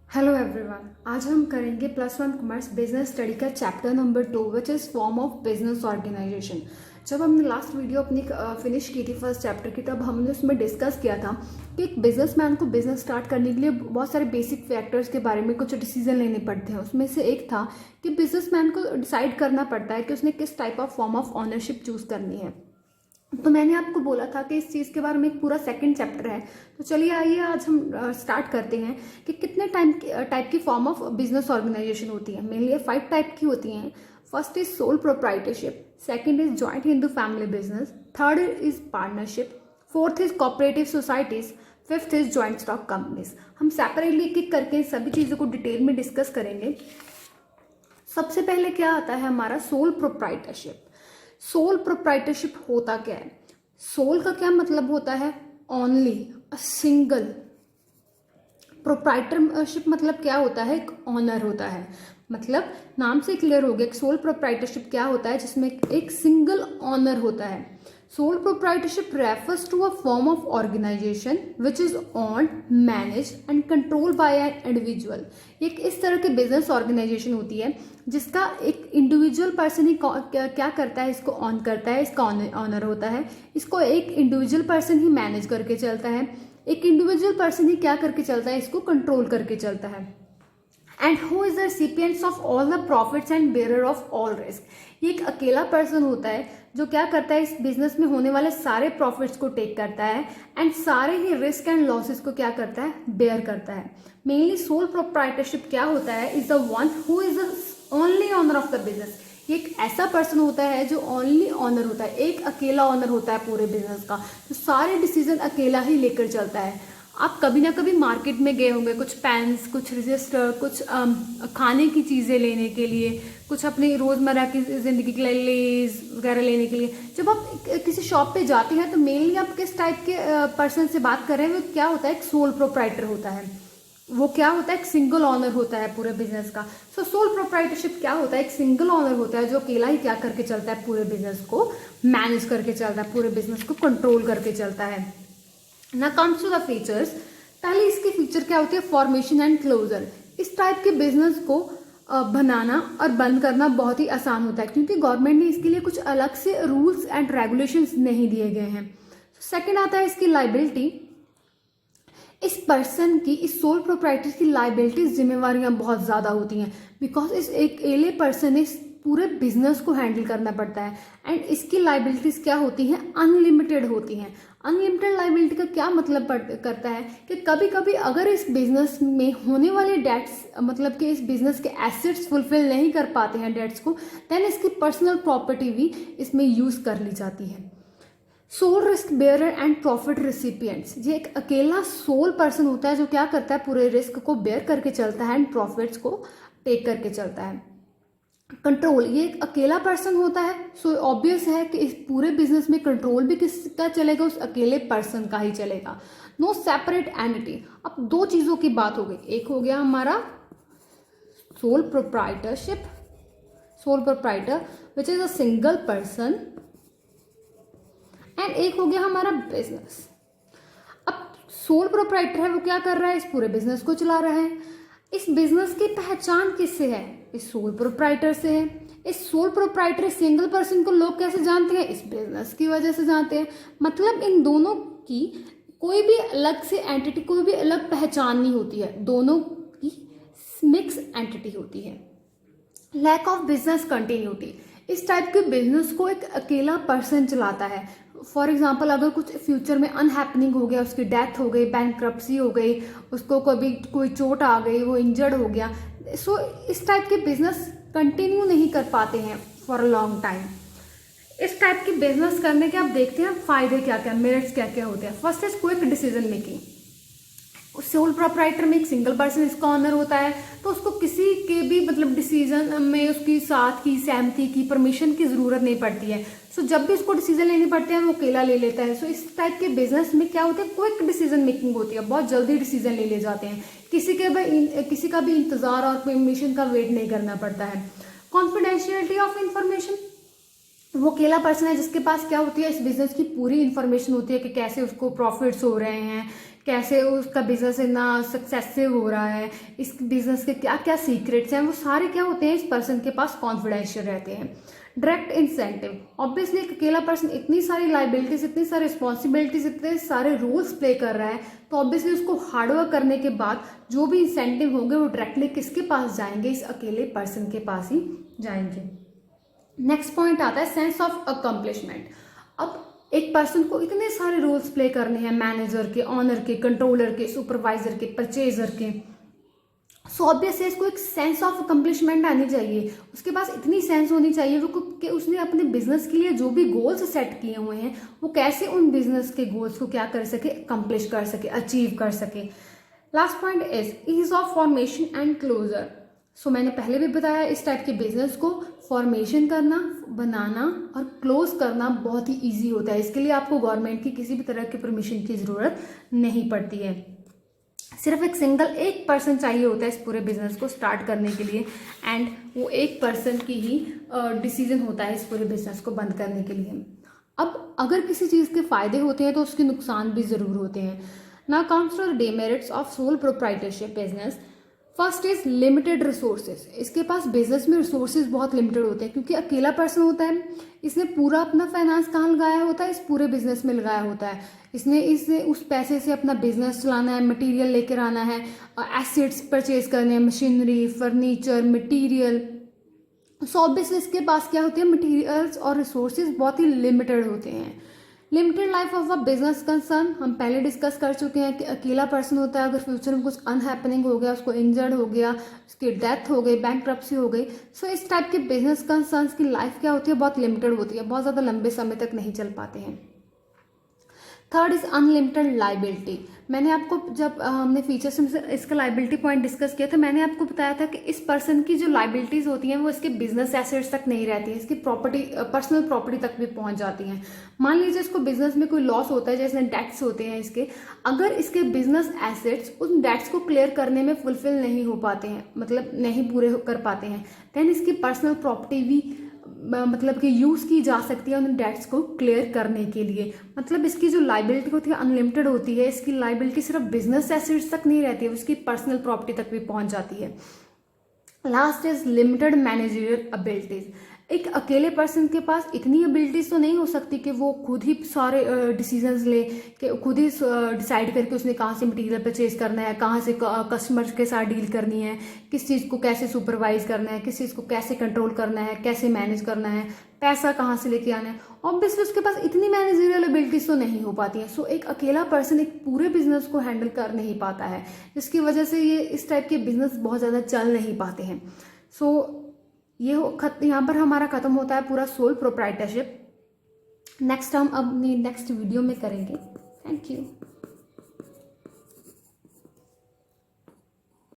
Hello everyone, आज हम करेंगे +1 कॉमर्स बिजनेस स्टडी का chapter number 2 which is form of business organisation. जब हमने लास्ट वीडियो अपनी फिनिश की थी फर्स्ट चैप्टर की, तब हमने उसमें डिस्कस किया था कि एक बिजनेसमैन को बिजनेस स्टार्ट करने के लिए बहुत सारे बेसिक फैक्टर्स के बारे में कुछ डिसीजन लेने पड़ते हैं। उसमें से एक था कि बिजनेसमैन को डिसाइड करना पड़ता है कि उसने किस type of form of ownership choose करनी है। तो मैंने आपको बोला था कि इस चीज़ के बारे में एक पूरा सेकंड चैप्टर है। तो चलिए आइए आज हम स्टार्ट करते हैं कि कितने टाइप की फॉर्म ऑफ बिजनेस ऑर्गेनाइजेशन होती है। मेनली 5 टाइप की होती हैं। First is sole proprietorship, second is joint Hindu family business, third is partnership, fourth is cooperative societies, fifth is joint stock companies. हम सेपरेटली एक एक करके सभी चीज़ों को डिटेल में डिस्कस करेंगे। सबसे पहले क्या आता है हमारा सोल प्रोप्राइटरशिप। सोल प्रोप्राइटरशिप होता क्या है? सोल का क्या मतलब होता है? Only, a single. प्रोप्राइटरशिप मतलब क्या होता है? एक ऑनर होता है। मतलब नाम से क्लियर हो गया कि सोल प्रोप्राइटरशिप क्या होता है, जिसमें एक सिंगल ऑनर होता है। Sole proprietorship refers to a form of organisation which is owned, manage and control by an individual. एक इस तरह की बिजनेस ऑर्गेनाइजेशन होती है जिसका एक इंडिविजुअल पर्सन ही क्या करता है, इसको ऑन करता है, इसका ऑनर होता है। इसको एक इंडिविजुअल पर्सन ही मैनेज करके चलता है, एक इंडिविजुअल पर्सन ही क्या करके चलता है, इसको कंट्रोल करके चलता है। And who is the recipients of all the profits and bearer of all risk. ये एक अकेला पर्सन होता है जो क्या करता है, इस बिजनेस में होने वाले सारे प्रॉफिट्स को टेक करता है एंड सारे ही रिस्क एंड लॉसेस को क्या करता है, बेयर करता है। मेनली सोल प्रोप्राइटरशिप क्या होता है, is the one who is the only owner of the business. ये एक ऐसा पर्सन होता है जो ओनली ऑनर होता है, एक अकेला ऑनर होता है पूरे बिजनेस का, तो सारे डिसीजन अकेला ही लेकर चलता है। आप कभी ना कभी मार्केट में गए होंगे कुछ पेन्स, कुछ रजिस्टर, कुछ खाने की चीज़ें लेने के लिए, कुछ अपनी रोज़मर्रा की ज़िंदगी के लिए लेज वगैरह लेने के लिए। जब आप किसी शॉप पे जाते हैं तो मेनली आप किस टाइप के पर्सन से बात कर रहे हैं? वो क्या होता है, एक सोल प्रोप्राइटर होता है। वो क्या होता है, एक सिंगल ऑनर होता है पूरे बिजनेस का। सो सोल प्रोप्राइटरशिप क्या होता है, एक सिंगल ऑनर होता है जो अकेला ही क्या करके चलता है, पूरे बिजनेस को मैनेज करके चलता है, पूरे बिजनेस को कंट्रोल करके चलता है। ना कम्स टू द फीचर्स। पहले इसके फीचर क्या होते हैं, फॉर्मेशन एंड क्लोजर। इस टाइप के बिजनेस को बनाना और बंद करना बहुत ही आसान होता है, क्योंकि गवर्नमेंट ने इसके लिए कुछ अलग से रूल्स एंड रेगुलेशंस नहीं दिए गए हैं। सेकंड आता है इसकी लाइबिलिटी। इस पर्सन की, इस सोल प्रोप्राइटर की लाइबिलिटीज, जिम्मेवारियां बहुत ज़्यादा होती हैं, बिकॉज इस एक अकेले पर्सन ने पूरे बिजनेस को हैंडल करना पड़ता है। एंड इसकी लाइबिलिटीज क्या होती हैं, अनलिमिटेड होती हैं। अनलिमिटेड लाइबिलिटी का क्या मतलब करता है कि कभी कभी अगर इस बिजनेस में होने वाले डेट्स, मतलब कि इस बिजनेस के एसेट्स फुलफिल नहीं कर पाते हैं डेट्स को, देन इसकी पर्सनल प्रॉपर्टी भी इसमें यूज कर ली जाती है। Sole risk bearer and profit recipients. ये एक अकेला सोल पर्सन होता है जो क्या करता है, पूरे रिस्क को बेयर करके चलता है एंड प्रॉफिट्स को टेक करके चलता है। कंट्रोल, ये एक अकेला पर्सन होता है, सो ऑब्वियस है कि इस पूरे बिजनेस में कंट्रोल भी किसका चलेगा, उस अकेले पर्सन का ही चलेगा। No separate entity. अब दो चीजों की बात हो गई, एक हो गया हमारा sole proprietorship, sole proprietor which is a single person, and एक हो गया हमारा बिजनेस। अब सोल प्रोप्राइटर है, वो क्या कर रहा है, इस पूरे बिजनेस को चला रहा है। इस बिजनेस की पहचान किससे है, इस सोल प्रोप्राइटर से है। इस सोल प्रोप्राइटर सिंगल पर्सन को लोग कैसे जानते हैं, इस बिजनेस की वजह से जानते हैं। मतलब इन दोनों की कोई भी अलग से एंटिटी, कोई भी अलग पहचान नहीं होती है, दोनों की मिक्स एंटिटी होती है। Lack of business continuity. इस टाइप के बिजनेस को एक अकेला पर्सन चलाता है। फॉर एग्जाम्पल, अगर कुछ फ्यूचर में अनहैपनिंग हो गया, उसकी डेथ हो गई, बैंकक्रप्सी हो गई, उसको कभी कोई चोट आ गई, वो इंजर्ड हो गया, सो इस टाइप के बिजनेस कंटिन्यू नहीं कर पाते हैं फॉर अ लॉन्ग टाइम। इस टाइप के बिजनेस करने के आप देखते हैं फायदे क्या क्या, मेरिट्स क्या क्या होते हैं। First is quick decision making. Sole proprietor में एक सिंगल पर्सन इसका ऑनर होता है, तो उसको किसी के भी मतलब डिसीजन में उसकी साथ की, सहमति की, परमिशन की जरूरत नहीं पड़ती है। सो जब भी उसको डिसीजन लेने पड़ते हैं वो अकेला ले लेता है। सो इस टाइप के बिजनेस में क्या होता है, क्विक डिसीजन मेकिंग होती है, बहुत जल्दी डिसीजन ले ले जाते हैं, किसी का भी इंतजार और परमिशन का वेट नहीं करना पड़ता है। Confidentiality of information. वो अकेला पर्सन है जिसके पास क्या होती है, इस बिजनेस की पूरी इंफॉर्मेशन होती है कि कैसे उसको प्रॉफिट्स हो रहे हैं, कैसे उसका बिजनेस इतना सक्सेसिव हो रहा है, इस बिजनेस के क्या क्या सीक्रेट्स हैं, वो सारे क्या होते हैं इस पर्सन के पास कॉन्फिडेंशियल रहते हैं। डायरेक्ट इंसेंटिव, ऑब्वियसली एक अकेला पर्सन इतनी सारी लाइबिलिटीज, इतनी सारी रिस्पॉन्सिबिलिटीज, इतने सारे रोल्स प्ले कर रहा है, तो ऑब्वियसली उसको हार्डवर्क करने के बाद जो भी इंसेंटिव होंगे वो डायरेक्टली किसके पास जाएंगे, इस अकेले पर्सन के पास ही जाएंगे। नेक्स्ट पॉइंट आता है सेंस ऑफ अकम्पलिशमेंट। अब एक पर्सन को इतने सारे रोल्स प्ले करने हैं, मैनेजर के, ऑनर के, कंट्रोलर के, सुपरवाइजर के, परचेजर के, सो ऑब्वियसली इसको एक सेंस ऑफ अकम्पलिशमेंट आनी चाहिए। उसके पास इतनी सेंस होनी चाहिए वो कि उसने अपने बिजनेस के लिए जो भी गोल्स सेट किए हुए हैं वो कैसे उन बिजनेस के गोल्स को क्या कर सके, अकम्पलिश कर सके, अचीव कर सके। Last point is ease of formation and closure. So मैंने पहले भी बताया इस टाइप के बिजनेस को फॉर्मेशन करना, बनाना और क्लोज करना बहुत ही ईजी होता है। इसके लिए आपको गवर्नमेंट की किसी भी तरह की परमिशन की ज़रूरत नहीं पड़ती है। सिर्फ एक पर्सन चाहिए होता है इस पूरे बिजनेस को स्टार्ट करने के लिए, एंड वो एक पर्सन की ही डिसीजन होता है इस पूरे बिजनेस को बंद करने के लिए। अब अगर किसी चीज़ के फायदे होते हैं तो उसके नुकसान भी ज़रूर होते हैं। Now comes to the demerits of sole proprietorship business. First is limited resources. इसके पास बिजनेस में रिसोर्सेज बहुत लिमिटेड होते हैं क्योंकि अकेला पर्सन होता है, इसने पूरा अपना फाइनेंस कहाँ लगाया होता है, इस पूरे बिजनेस में लगाया होता है। इसने उस पैसे से अपना बिजनेस चलाना है, मटेरियल लेकर आना है, एसेट्स परचेज करने हैं, machinery, furniture, material. So obviously इसके पास क्या होते हैं, मटेरियल्स और रिसोर्सेज बहुत ही लिमिटेड होते हैं। Limited life of a business concern, हम पहले डिस्कस कर चुके हैं कि अकेला पर्सन होता है, अगर फ्यूचर में कुछ अनहैपनिंग हो गया, उसको इंजर्ड हो गया, उसकी डेथ हो गई, बैंकरप्सी हो गई, सो इस टाइप के बिजनेस कंसर्न्स की लाइफ क्या होती है, बहुत लिमिटेड होती है, बहुत ज़्यादा लंबे समय तक नहीं चल पाते हैं। Third is unlimited liability. मैंने आपको जब हमने फीचर्स में इसका लाइबिलिटी पॉइंट डिस्कस किया था, मैंने आपको बताया था कि इस पर्सन की जो लाइबिलिटीज होती हैं वो इसके बिजनेस एसेट्स तक नहीं रहती है, इसकी प्रॉपर्टी, पर्सनल प्रॉपर्टी तक भी पहुंच जाती हैं। मान लीजिए इसको बिजनेस में कोई लॉस होता है, जैसे डेट्स होते हैं इसके, अगर इसके बिजनेस एसेट्स उन डेट्स को क्लियर करने में फुलफिल नहीं हो पाते हैं, मतलब नहीं पूरे कर पाते हैं, देन इसकी पर्सनल प्रॉपर्टी भी मतलब कि यूज़ की जा सकती है उन डेट्स को क्लियर करने के लिए। मतलब इसकी जो लाइबिलिटी होती है अनलिमिटेड होती है, इसकी लाइबिलिटी सिर्फ बिजनेस एसेट्स तक नहीं रहती है, उसकी पर्सनल प्रॉपर्टी तक भी पहुंच जाती है। Last is limited managerial abilities. एक अकेले पर्सन के पास इतनी एबिलिटीज तो नहीं हो सकती कि वो खुद ही सारे डिसीजंस ले, कि खुद ही डिसाइड करके उसने कहाँ से मटेरियल परचेज करना है, कहाँ से कस्टमर्स के साथ डील करनी है, किस चीज़ को कैसे सुपरवाइज करना है, किस चीज़ को कैसे कंट्रोल करना है, कैसे मैनेज करना है, पैसा कहाँ से लेके आना है। ऑब्वियसली उसके पास इतनी मैनेजरियल एबिलिटीज तो नहीं हो पाती है। सो एक अकेला पर्सन एक पूरे बिजनेस को हैंडल कर नहीं पाता है, जिसकी वजह से ये इस टाइप के बिजनेस बहुत ज़्यादा चल नहीं पाते हैं। सो ये यहाँ पर हमारा खत्म होता है पूरा सोल प्रोप्राइटरशिप। नेक्स्ट हम अपनी नेक्स्ट वीडियो में करेंगे। Thank you.